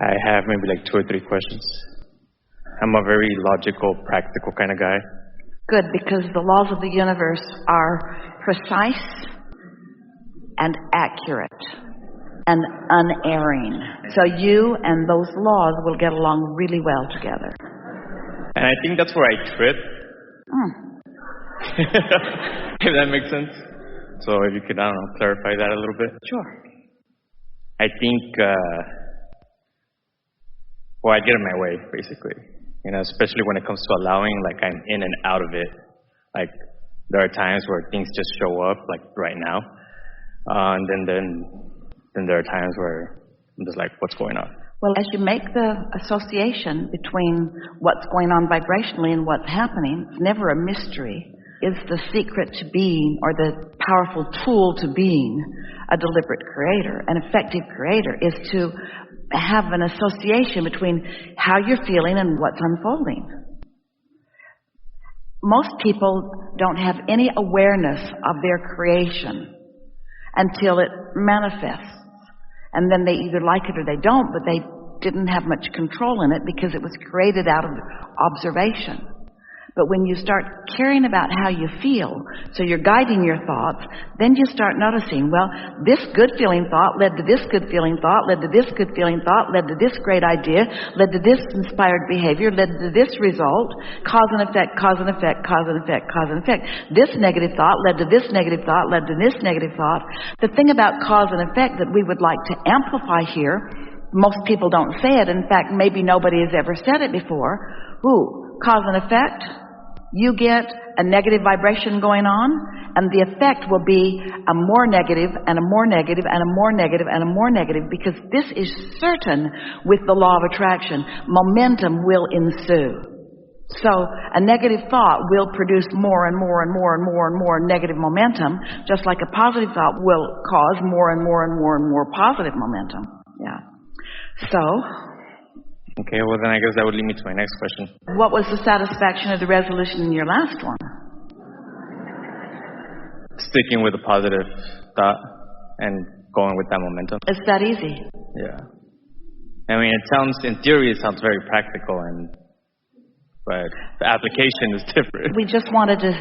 I have maybe like 2 or 3 questions. I'm a very logical, practical kind of guy. Good, because the laws of the universe are precise and accurate and unerring. So you and those laws will get along really well together. And I think that's where I trip. If that makes sense. So if you could, I don't know, clarify that a little bit. Sure. I think, I get in my way, basically. You know, especially when it comes to allowing, like I'm in and out of it. Like there are times where things just show up, like right now. And then there are times where I'm just like, what's going on? Well, as you make the association between what's going on vibrationally and what's happening, it's never a mystery. Is the secret to being, or the powerful tool to being, a deliberate creator. An effective creator is to have an association between how you're feeling and what's unfolding. Most people don't have any awareness of their creation until it manifests. And then they either like it or they don't, but they didn't have much control in it because it was created out of observation. But when you start caring about how you feel, so you're guiding your thoughts, then you start noticing, well, this good feeling thought led to this good feeling thought, led to this good feeling thought, led to this great idea, led to this inspired behavior, led to this result, cause and effect, cause and effect, cause and effect, cause and effect. This negative thought led to this negative thought, led to this negative thought. The thing about cause and effect that we would like to amplify here, most people don't say it. In fact, maybe nobody has ever said it before. Cause and effect. You get a negative vibration going on, and the effect will be a more negative and a more negative and a more negative and a more negative, because this is certain with the law of attraction. Momentum will ensue. So a negative thought will produce more and more and more and more and more negative momentum, just like a positive thought will cause more and more and more and more positive momentum. Yeah. So... Okay, well then I guess that would lead me to my next question. What was the satisfaction of the resolution in your last one? Sticking with a positive thought and going with that momentum. It's that easy. Yeah. I mean, in theory, it sounds very practical, but the application is different. We just wanted to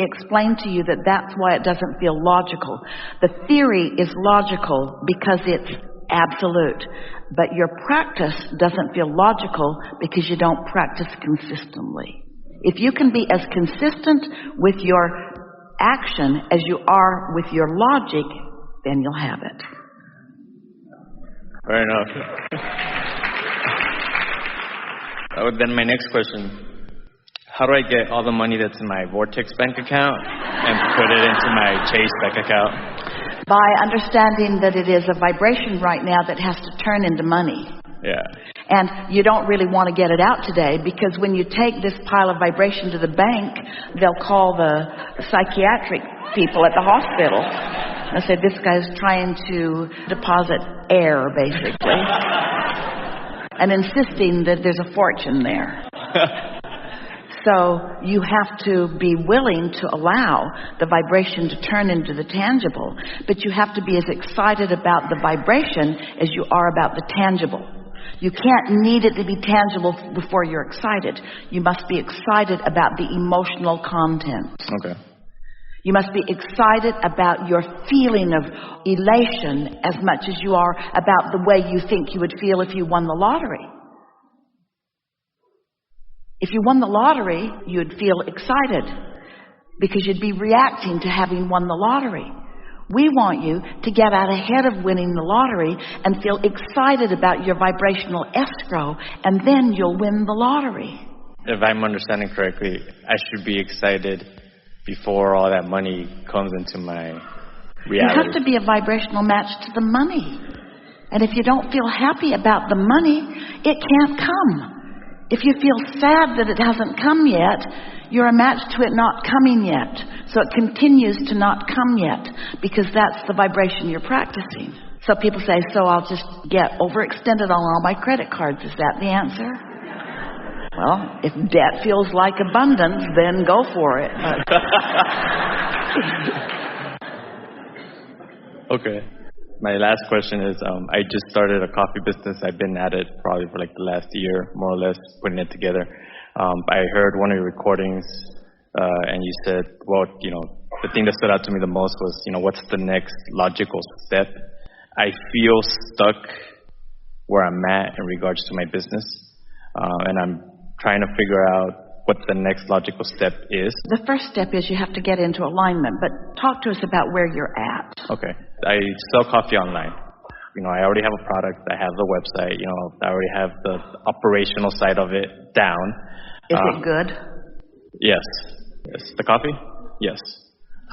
explain to you that that's why it doesn't feel logical. The theory is logical because it's absolute. But your practice doesn't feel logical because you don't practice consistently. If you can be as consistent with your action as you are with your logic, then you'll have it. Fair enough. Then my next question. How do I get all the money that's in my Vortex bank account and put it into my Chase bank account? By understanding that it is a vibration right now that has to turn into money. Yeah. And you don't really want to get it out today, because when you take this pile of vibration to the bank, they'll call the psychiatric people at the hospital and say, this guy's trying to deposit air, basically, and insisting that there's a fortune there. So you have to be willing to allow the vibration to turn into the tangible, but you have to be as excited about the vibration as you are about the tangible. You can't need it to be tangible before you're excited. You must be excited about the emotional content. Okay. You must be excited about your feeling of elation as much as you are about the way you think you would feel if you won the lottery. If you won the lottery, you'd feel excited because you'd be reacting to having won the lottery. We want you to get out ahead of winning the lottery and feel excited about your vibrational escrow, and then you'll win the lottery. If I'm understanding correctly, I should be excited before all that money comes into my reality. You have to be a vibrational match to the money. And if you don't feel happy about the money, it can't come. If you feel sad that it hasn't come yet, you're a match to it not coming yet. So it continues to not come yet, because that's the vibration you're practicing. So people say, so I'll just get overextended on all my credit cards. Is that the answer? Well, if debt feels like abundance, then go for it. Okay. My last question is, I just started a coffee business. I've been at it probably for like the last year, more or less, putting it together. I heard one of your recordings, and you said, well, the thing that stood out to me the most was, what's the next logical step? I feel stuck where I'm at in regards to my business, and I'm trying to figure out what the next logical step is. The first step is you have to get into alignment, but talk to us about where you're at. Okay. I sell coffee online. I already have a product. I have the website. I already have the operational side of it down. Is it good? Yes. The coffee? Yes.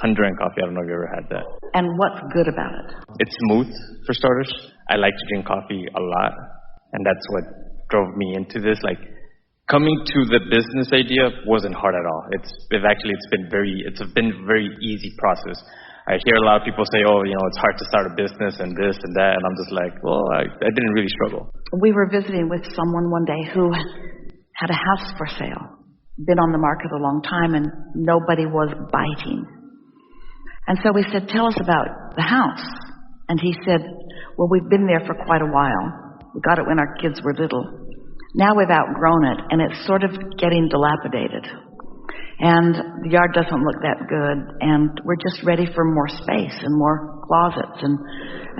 Honduran coffee. I don't know if you ever had that. And what's good about it? It's smooth, for starters. I like to drink coffee a lot, and that's what drove me into this. Like, coming to the business idea wasn't hard at all. It's been a very easy process. I hear a lot of people say, it's hard to start a business and this and that, and I'm just like, well, I didn't really struggle. We were visiting with someone one day who had a house for sale, been on the market a long time, and nobody was biting. And so we said, tell us about the house. And he said, well, we've been there for quite a while. We got it when our kids were little. Now we've outgrown it, and it's sort of getting dilapidated. And the yard doesn't look that good, and we're just ready for more space and more closets and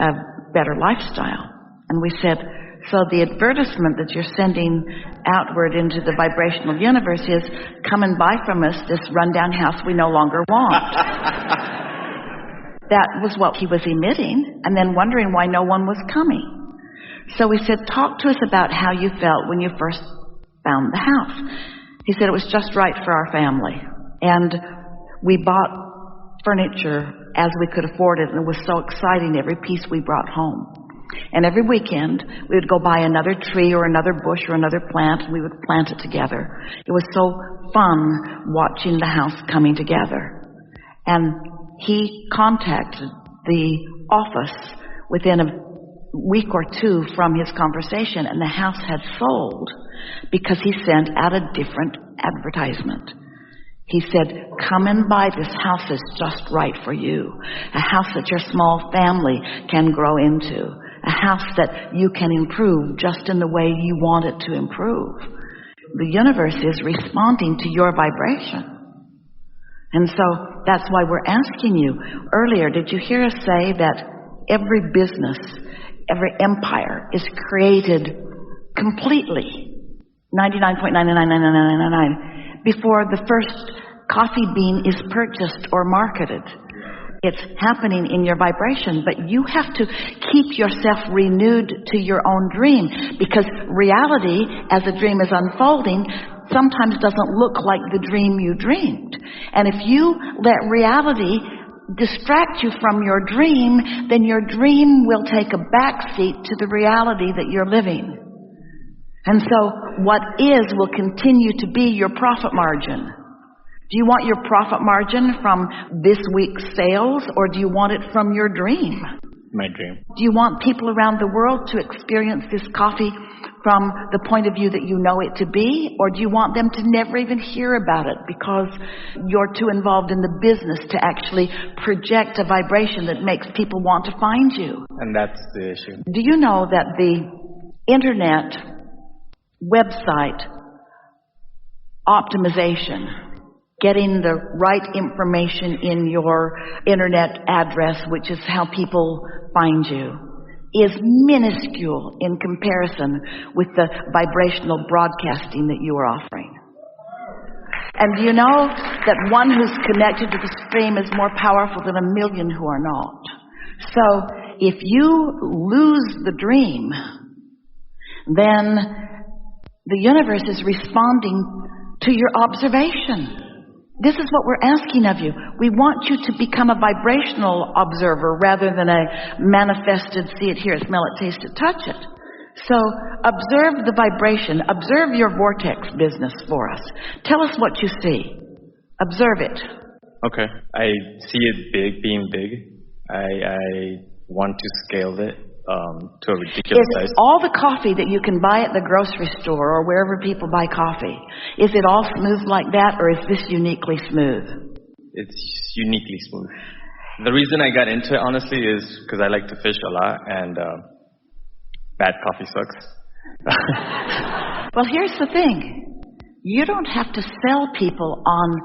a better lifestyle. And we said, so the advertisement that you're sending outward into the vibrational universe is, come and buy from us this rundown house we no longer want. That was what he was emitting, and then wondering why no one was coming. So we said, talk to us about how you felt when you first found the house. He said it was just right for our family. And we bought furniture as we could afford it, and it was so exciting, every piece we brought home. And every weekend, we would go buy another tree or another bush or another plant, and we would plant it together. It was so fun watching the house coming together. And he contacted the office within a week or two from his conversation, and the house had sold because he sent out a different advertisement. He said, come and buy this house that's just right for you. A house that your small family can grow into. A house that you can improve just in the way you want it to improve. The universe is responding to your vibration. And so that's why we're asking you. Earlier, did you hear us say that every business, every empire is created completely, 99.9999999, before the first coffee bean is purchased or marketed? It's happening in your vibration, but you have to keep yourself renewed to your own dream, because reality, as a dream is unfolding, sometimes doesn't look like the dream you dreamed. And if you let reality distract you from your dream, then your dream will take a backseat to the reality that you're living. And so what is will continue to be your profit margin. Do you want your profit margin from this week's sales, or do you want it from your dream? My dream. Do you want people around the world to experience this coffee from the point of view that you know it to be, or do you want them to never even hear about it because you're too involved in the business to actually project a vibration that makes people want to find you? And that's the issue. Do you know that the internet website optimization, getting the right information in your internet address, which is how people find you, is minuscule in comparison with the vibrational broadcasting that you are offering? And do you know that one who's connected to the stream is more powerful than 1 million who are not? So if you lose the dream, then the universe is responding to your observation. This is what we're asking of you. We want you to become a vibrational observer rather than a manifested, see it, hear it, smell it, taste it, touch it. So observe the vibration. Observe your vortex business for us. Tell us what you see. Observe it. Okay. I see it being big. I want to scale it to a ridiculous size. Is all the coffee that you can buy at the grocery store or wherever people buy coffee, is it all smooth like that, or is this uniquely smooth? It's uniquely smooth. The reason I got into it, honestly, is because I like to fish a lot, and bad coffee sucks. Well, here's the thing. You don't have to sell people on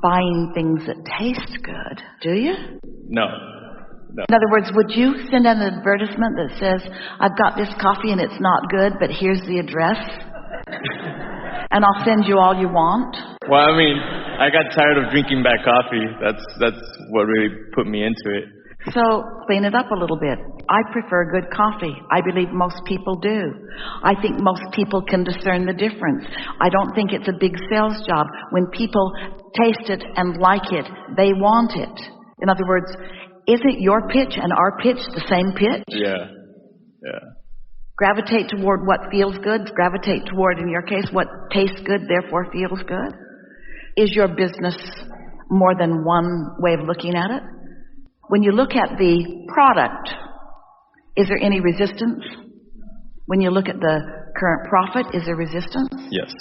buying things that taste good, do you? No. In other words, would you send an advertisement that says, I've got this coffee and it's not good, but here's the address, and I'll send you all you want? Well, I mean, I got tired of drinking bad coffee. That's what really put me into it. So clean it up a little bit. I prefer good coffee. I believe most people do. I think most people can discern the difference. I don't think it's a big sales job. When people taste it and like it, they want it. In other words, isn't your pitch and our pitch the same pitch? Yeah. Gravitate toward what feels good. Gravitate toward, in your case, what tastes good, therefore feels good. Is your business more than one way of looking at it? When you look at the product, is there any resistance? When you look at the current profit, is there resistance? Yes.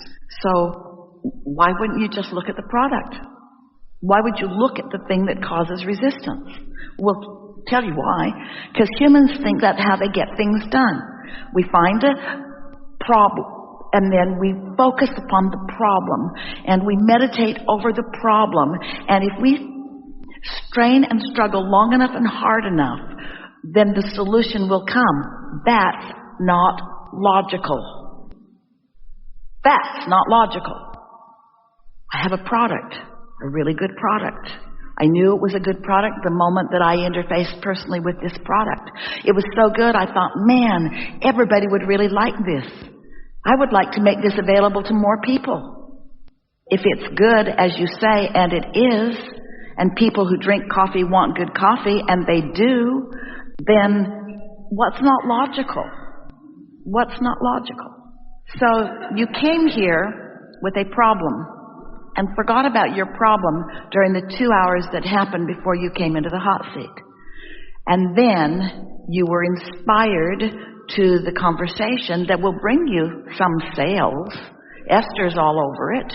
So why wouldn't you just look at the product? Why would you look at the thing that causes resistance? We'll tell you why. Because humans think that's how they get things done. We find a problem, and then we focus upon the problem, and we meditate over the problem, and if we strain and struggle long enough and hard enough, then the solution will come. That's not logical. That's not logical. I have a product, a really good product. I knew it was a good product the moment that I interfaced personally with this product. It was so good, I thought, man, everybody would really like this. I would like to make this available to more people. If it's good, as you say, and it is, and people who drink coffee want good coffee, and they do, then what's not logical? What's not logical? So you came here with a problem and forgot about your problem during the 2 hours that happened before you came into the hot seat. And then you were inspired to the conversation that will bring you some sales. Ester's all over it.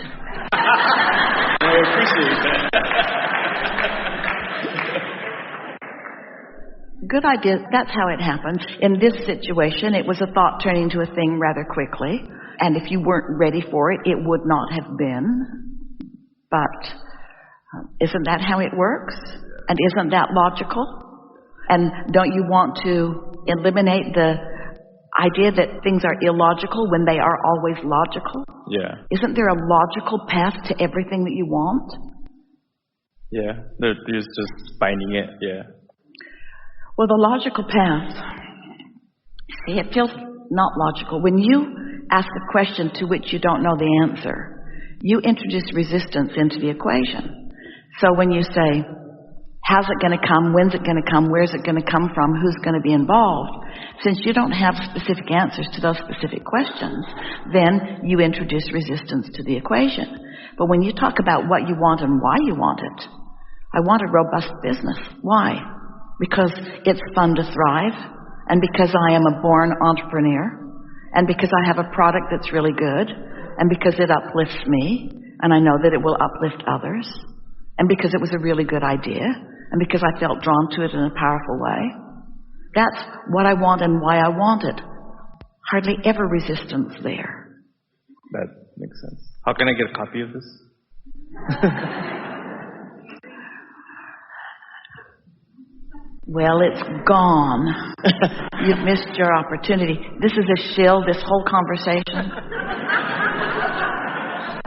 I appreciate that. Good idea. That's how it happens. In this situation, it was a thought turning into a thing rather quickly. And if you weren't ready for it, it would not have been. But isn't that how it works? And isn't that logical? And don't you want to eliminate the idea that things are illogical when they are always logical? Yeah. Isn't there a logical path to everything that you want? Yeah. There's just finding it. Yeah. Well, the logical path, see, it feels not logical. When you ask a question to which you don't know the answer, you introduce resistance into the equation. So when you say, how's it going to come, when's it going to come, where's it going to come from, who's going to be involved, since you don't have specific answers to those specific questions, then you introduce resistance to the equation. But when you talk about what you want and why you want it, I want a robust business. Why? Because it's fun to thrive, and because I am a born entrepreneur, and because I have a product that's really good, and because it uplifts me, and I know that it will uplift others, and because it was a really good idea, and because I felt drawn to it in a powerful way. That's what I want and why I want it. Hardly ever resistance there. That makes sense. How can I get a copy of this? Well, it's gone. You've missed your opportunity. This is a shill, this whole conversation.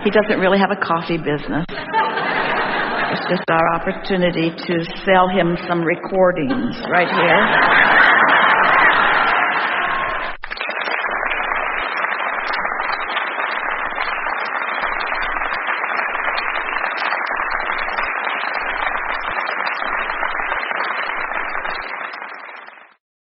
He doesn't really have a coffee business. It's just our opportunity to sell him some recordings right here.